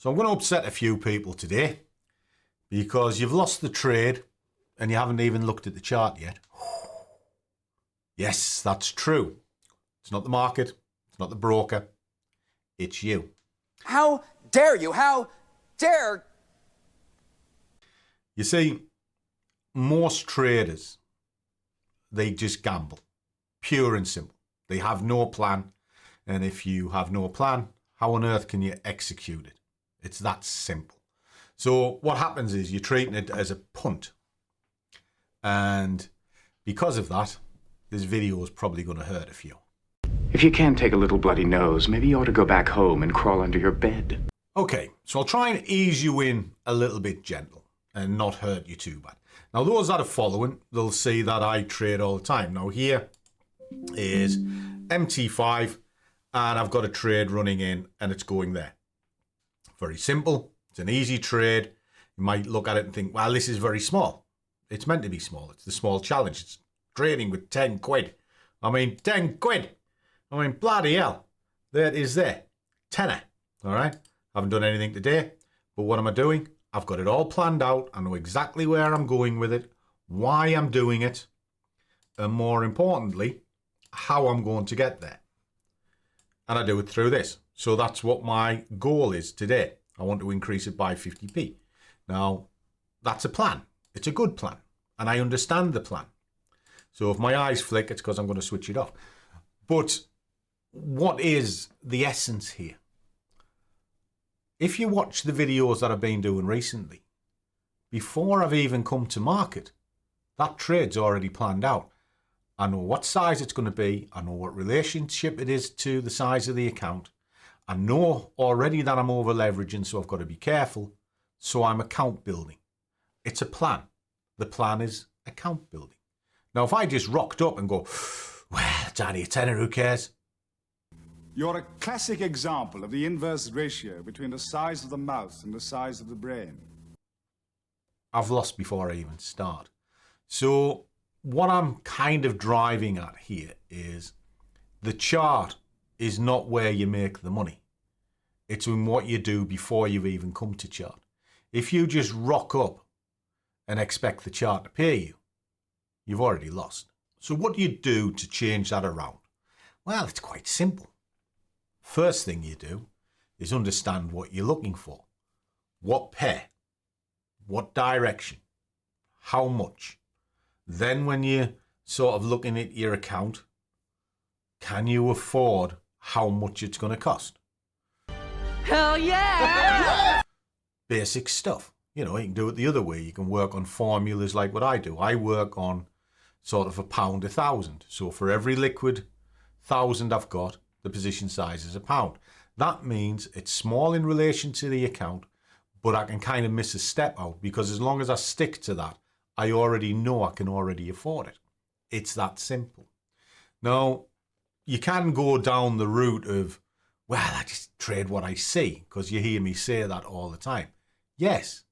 So I'm going to upset a few people today because you've lost the trade and you haven't even looked at the chart yet. Yes, that's true. It's not the market. It's not the broker. It's you. How dare you? How dare... You see, most traders, they just gamble. Pure and simple. They have no plan. And if you have no plan, how on earth can you execute it? It's that simple. So what happens is you're treating it as a punt. And because of that, this video is probably going to hurt a few. If you can't take a little bloody nose, maybe you ought to go back home and crawl under your bed. Okay, so I'll try and ease you in a little bit gentle and not hurt you too bad. Now, those that are following, they'll see that I trade all the time. Now, here is MT5, and I've got a trade running in, and it's going there. Very simple. It's an easy trade. You might look at it and think, well, this is very small. It's meant to be small. It's the small challenge. It's trading with 10 quid. I mean, 10 quid. I mean, bloody hell. There it is there. Tenner. All right? Haven't done anything today. But what am I doing? I've got it all planned out. I know exactly where I'm going with it, why I'm doing it, and more importantly, how I'm going to get there. And I do it through this. So that's what my goal is today. I want to increase it by 50p. Now, that's a plan. It's a good plan. And I understand the plan. So if my eyes flick, it's because I'm going to switch it off. But what is the essence here? If you watch the videos that I've been doing recently, before I've even come to market, that trade's already planned out. I know what size it's going to be. I know what relationship it is to the size of the account. I know already that I'm over leveraging, so I've got to be careful. So I'm account building. It's a plan. The plan is account building. Now, if I just rocked up and go, well, it's only a tenner, who cares? You're a classic example of the inverse ratio between the size of the mouth and the size of the brain. I've lost before I even start. So what I'm kind of driving at here is the chart is not where you make the money. It's in what you do before you've even come to chart. If you just rock up and expect the chart to pay you, you've already lost. So what do you do to change that around? Well, it's quite simple. First thing you do is understand what you're looking for. What pair? What direction? How much? Then when you're sort of looking at your account, can you afford how much it's going to cost? Hell yeah! Basic stuff. You know, you can do it the other way. You can work on formulas like what I do. I work on sort of £1 1,000. So for every liquid 1,000 I've got, the position size is £1. That means it's small in relation to the account, but I can kind of miss a step out because as long as I stick to that, I already know I can already afford it. It's that simple. Now, you can go down the route of, well, I just trade what I see, because you hear me say that all the time. Yes,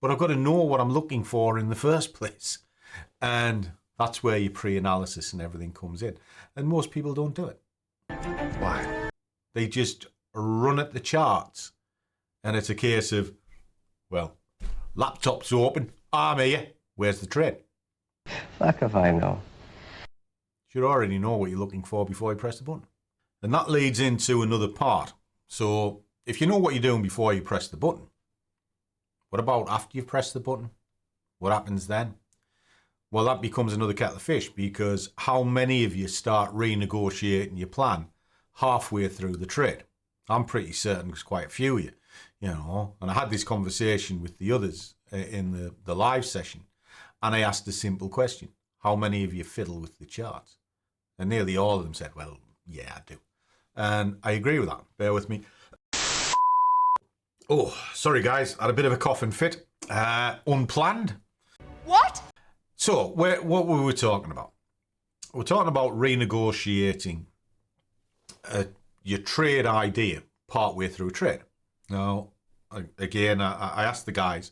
but I've got to know what I'm looking for in the first place. And that's where your pre-analysis and everything comes in. And most people don't do it. Why? They just run at the charts. And it's a case of, well, laptop's open, I'm here, where's the trade? Fuck if I know. You should already know what you're looking for before you press the button. And that leads into another part. So if you know what you're doing before you press the button, what about after you've pressed the button? What happens then? Well, that becomes another kettle of fish, because how many of you start renegotiating your plan halfway through the trade? I'm pretty certain there's quite a few of you, you know. And I had this conversation with the others in the live session, and I asked a simple question. How many of you fiddle with the charts? And nearly all of them said, well, yeah, I do. And I agree with that. Bear with me. Oh, sorry, guys. I had a bit of a coughing fit. Unplanned. What? So, what were we talking about? We're talking about renegotiating your trade idea partway through a trade. Now, again, I asked the guys,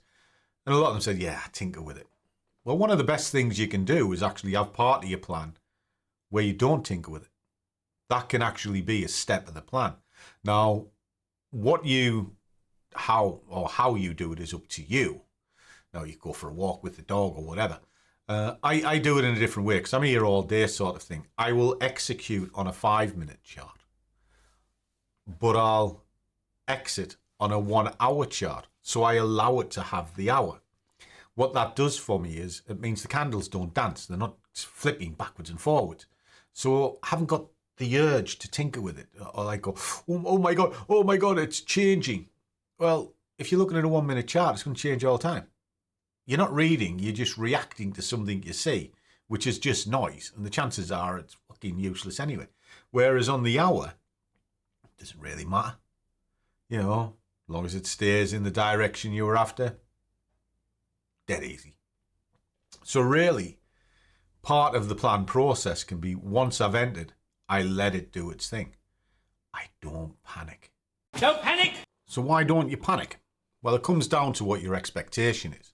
and a lot of them said, yeah, tinker with it. Well, one of the best things you can do is actually have part of your plan where you don't tinker with it. That can actually be a step of the plan. Now, what you how you do it is up to you. Now, you go for a walk with the dog or whatever. I do it in a different way because I'm here all day sort of thing. I will execute on a 5-minute chart, but I'll exit on a 1-hour chart. So I allow it to have the hour. What that does for me is it means the candles don't dance. They're not flipping backwards and forwards. So I haven't got the urge to tinker with it or like go, oh my God, it's changing. Well, if you're looking at a 1-minute chart, it's going to change all the time. You're not reading, you're just reacting to something you see, which is just noise. And the chances are it's fucking useless anyway. Whereas on the hour, it doesn't really matter. You know, as long as it stays in the direction you were after, dead easy. So really, part of the planned process can be once I've entered, I let it do its thing. I don't panic. Don't panic! So why don't you panic? Well, it comes down to what your expectation is.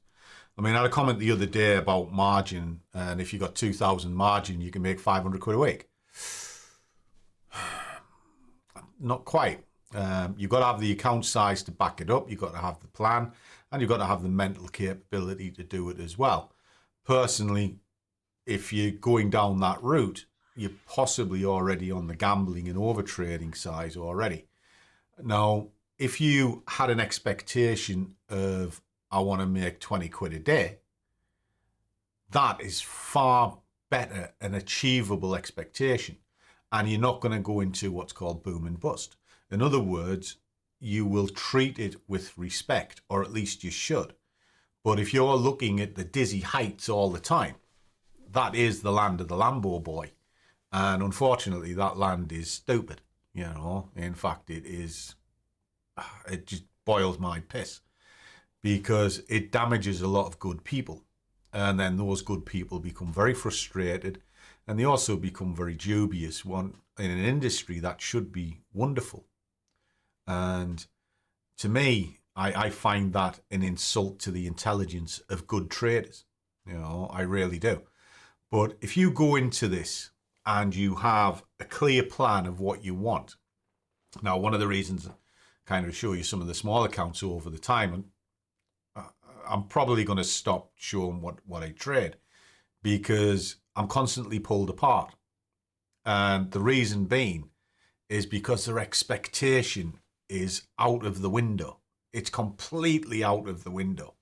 I mean, I had a comment the other day about margin, and if you got 2,000 margin, you can make 500 quid a week. Not quite. You've got to have the account size to back it up. You've got to have the plan, and you've got to have the mental capability to do it as well. Personally, if you're going down that route, you're possibly already on the gambling and overtrading side already. Now, if you had an expectation of, I want to make 20 quid a day, that is far better an achievable expectation. And you're not going to go into what's called boom and bust. In other words, you will treat it with respect, or at least you should. But if you're looking at the dizzy heights all the time, that is the land of the Lambo boy. And unfortunately, that land is stupid. You know, in fact, it is, it just boils my piss because it damages a lot of good people. And then those good people become very frustrated, and they also become very dubious in an industry that should be wonderful. And to me, I find that an insult to the intelligence of good traders. You know, I really do. But if you go into this and you have a clear plan of what you want, now one of the reasons I kind of show you some of the small accounts over the time, and I'm probably going to stop showing what I trade because I'm constantly pulled apart. And the reason being is because their expectation is out of the window. It's completely out of the window.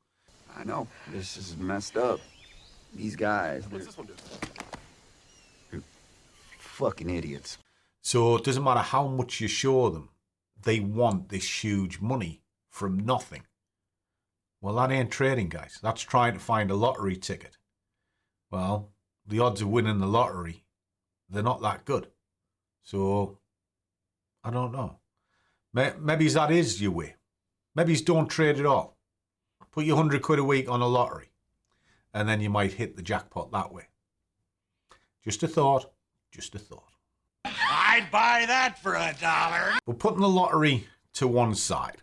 I know. This is messed up. These guys, they're fucking idiots. So it doesn't matter how much you show them, they want this huge money from nothing. Well, that ain't trading, guys. That's trying to find a lottery ticket. Well, the odds of winning the lottery, they're not that good. So, I don't know. Maybe that is your way. Maybe don't trade at all. Put your 100 quid a week on a lottery, and then you might hit the jackpot that way. Just a thought. Just a thought. I'd buy that for $1. But putting the lottery to one side,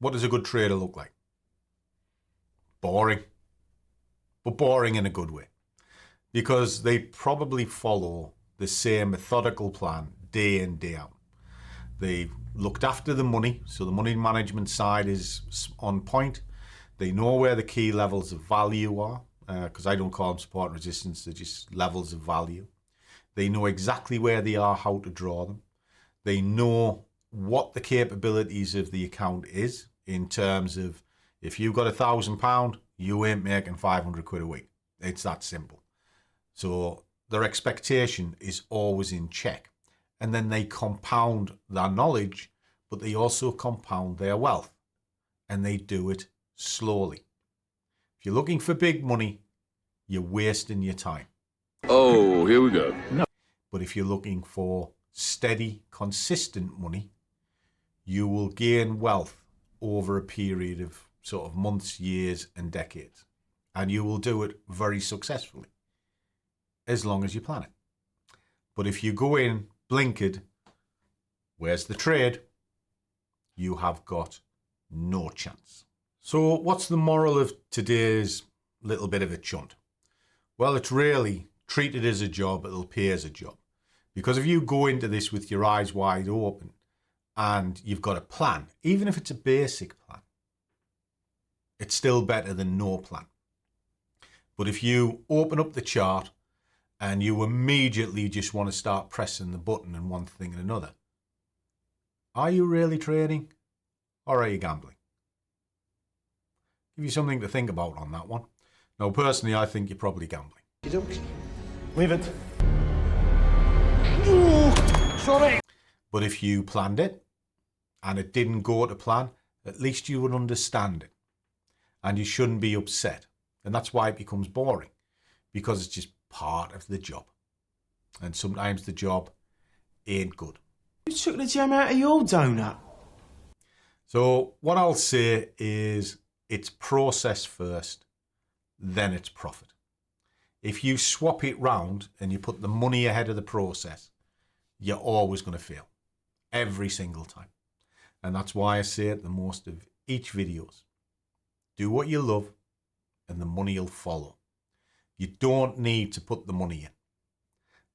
what does a good trader look like? Boring. But boring in a good way. Because they probably follow the same methodical plan day in, day out. They've looked after the money, so the money management side is on point. They know where the key levels of value are, because I don't call them support and resistance, they're just levels of value. They know exactly where they are, how to draw them. They know what the capabilities of the account is in terms of if you've got £1,000, you ain't making 500 quid a week. It's that simple. So their expectation is always in check. And then they compound their knowledge, but they also compound their wealth. And they do it slowly. If you're looking for big money, you're wasting your time. Oh, here we go. No. But if you're looking for steady, consistent money, you will gain wealth over a period of sort of months, years, and decades. And you will do it very successfully, as long as you plan it. But if you go in blinkered, where's the trade? You have got no chance. So what's the moral of today's little bit of a chunt? Well, it's really treat it as a job, it'll pay as a job. Because if you go into this with your eyes wide open and you've got a plan, even if it's a basic plan, it's still better than no plan. But if you open up the chart and you immediately just want to start pressing the button and one thing and another, are you really trading or are you gambling? Give you something to think about on that one. Now, personally, I think you're probably gambling. Leave it. Sorry. But if you planned it and it didn't go to plan, at least you would understand it. And you shouldn't be upset. And that's why it becomes boring, because it's just part of the job. And sometimes the job ain't good. You took the jam out of your donut. So what I'll say is it's process first, then it's profit. If you swap it round and you put the money ahead of the process, you're always going to fail. Every single time. And that's why I say at the most of each videos, do what you love and the money will follow. You don't need to put the money in.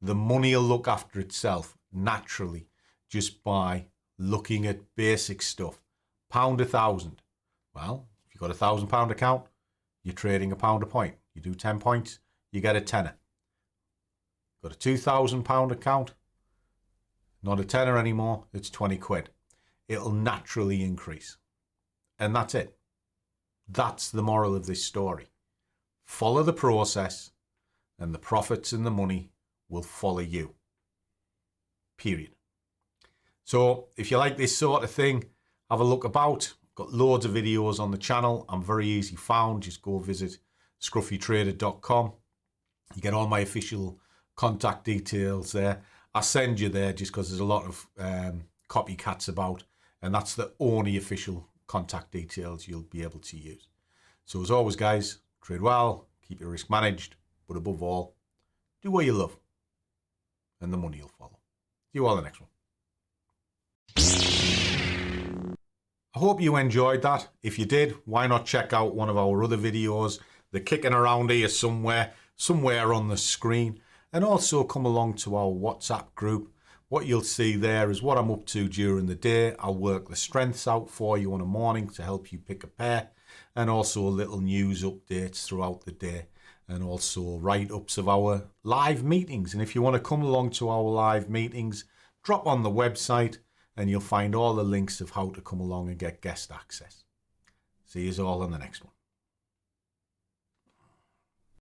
The money will look after itself naturally just by looking at basic stuff. Pound 1,000. Well, if you've got £1,000 account, you're trading £1 a point. You do 10 points, you get a tenner. Got a £2,000 account, not a tenner anymore, it's 20 quid. It'll naturally increase. And that's it. That's the moral of this story. Follow the process and the profits and the money will follow you. Period. So if you like this sort of thing, have a look about. Got loads of videos on the channel. I'm very easy found. Just go visit scruffytrader.com. You get all my official contact details there. I send you there just because there's a lot of copycats about, and that's the only official contact details you'll be able to use. So as always, guys, trade well, keep your risk managed, but above all, do what you love, and the money will follow. See you all in the next one. I hope you enjoyed that. If you did, why not check out one of our other videos? They're kicking around here somewhere on the screen. And also come along to our WhatsApp group. What you'll see there is what I'm up to during the day. I'll work the strengths out for you in the morning to help you pick a pair. And also little news updates throughout the day. And also write-ups of our live meetings. And if you want to come along to our live meetings, drop on the website and you'll find all the links of how to come along and get guest access. See you all in the next one.